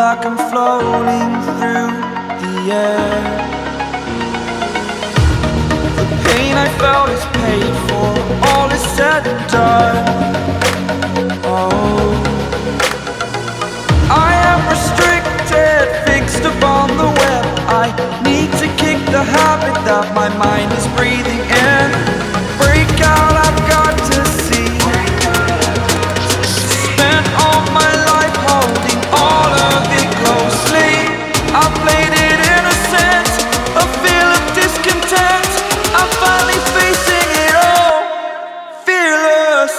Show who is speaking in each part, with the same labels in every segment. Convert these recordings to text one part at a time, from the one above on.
Speaker 1: like I'm floating through the air. The pain I felt is paid for, all is said and done. Oh, I am restricted, fixed upon the web. I need to kick the habit that my mind is breathing in. Break out, I've got to see. Spent all my life holding all of it closely. I played it innocent, a feel of discontent. I'm finally facing it all, fearless.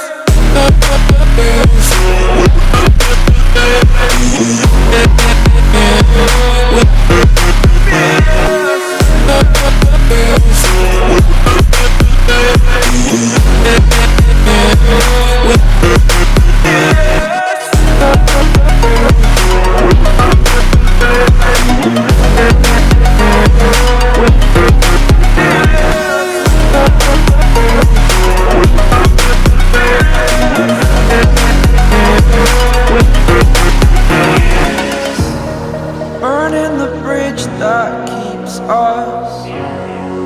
Speaker 1: Burning the bridge that keeps us.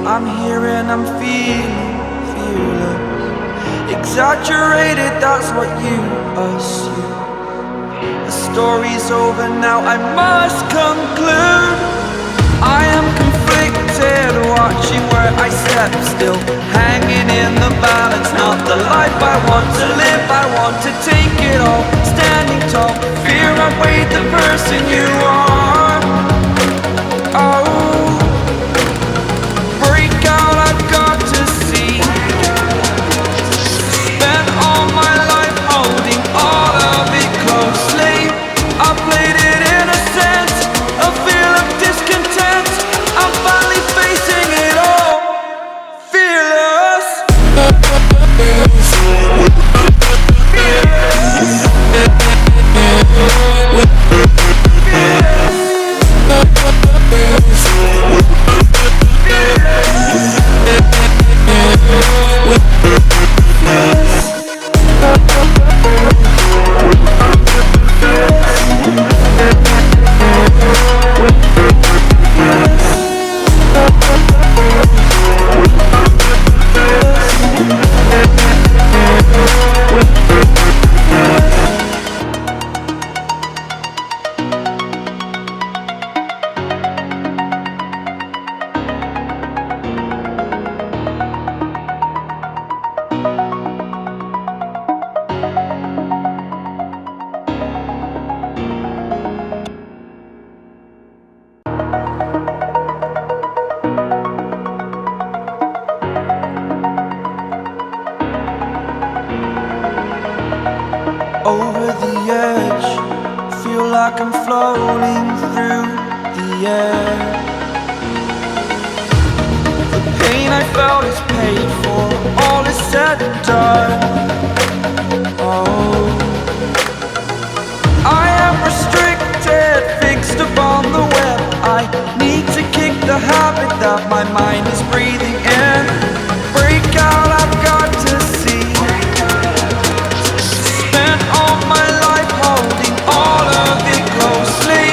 Speaker 1: I'm here and I'm feeling fearless. Exaggerated, that's what you assume. The story's over now, I must conclude. I am conflicted, watching where I step still, hanging in the balance. Not the life I want to live, I want to take it all. Standing tall, fear I weighed the person you are. Oh, break out, I've got to see. Spent all my life holding all of it closely. I played it innocent, a feel of discontent. I'm finally facing it all, fearless. Over the edge, feel like I'm floating through the air. The pain I felt is paid for, all is said and done. Oh, I am restricted, fixed upon the web. I need to kick the habit that my mind is breathing in. Break out, I've got to see. Spent all my life holding all of it closely.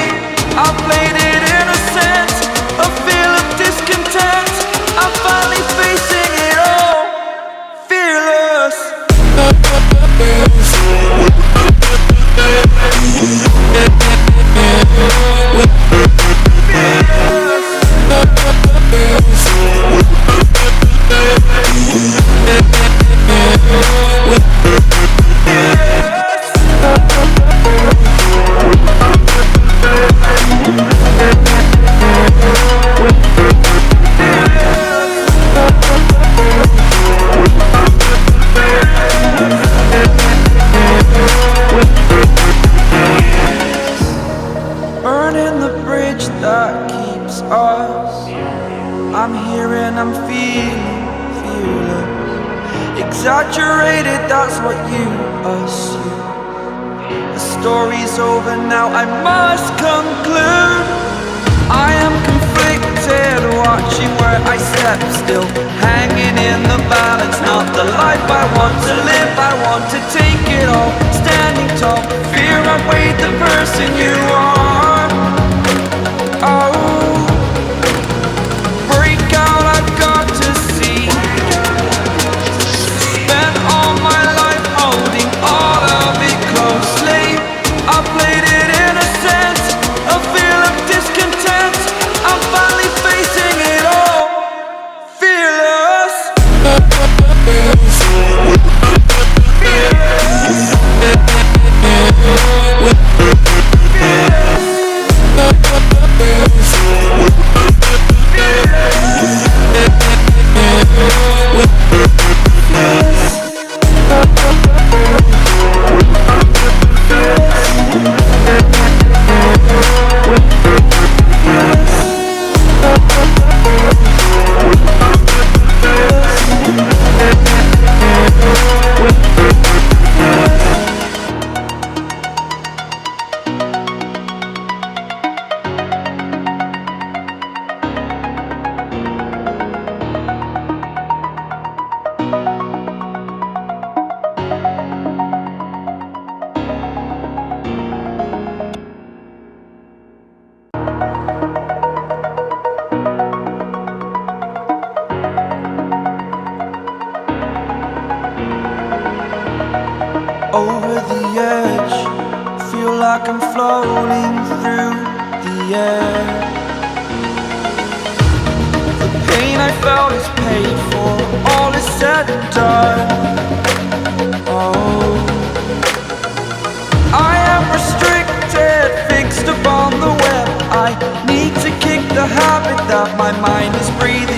Speaker 1: I played it innocent, a feel of discontent. I'm finally facing it all, fearless. Burning the bridge that keeps us. I'm here and I'm feeling fearless. Exaggerated, that's what you assume. The story's over now, I must conclude. I am conflicted, watching where I step still, hanging in the balance. Not the life I want to live, I want to take it all. Standing tall, fear I weighed the person you are. like I'm floating through the air. The pain I felt is paid for, all is said and done. Oh, I am restricted, fixed upon the web. I need to kick the habit that my mind is breathing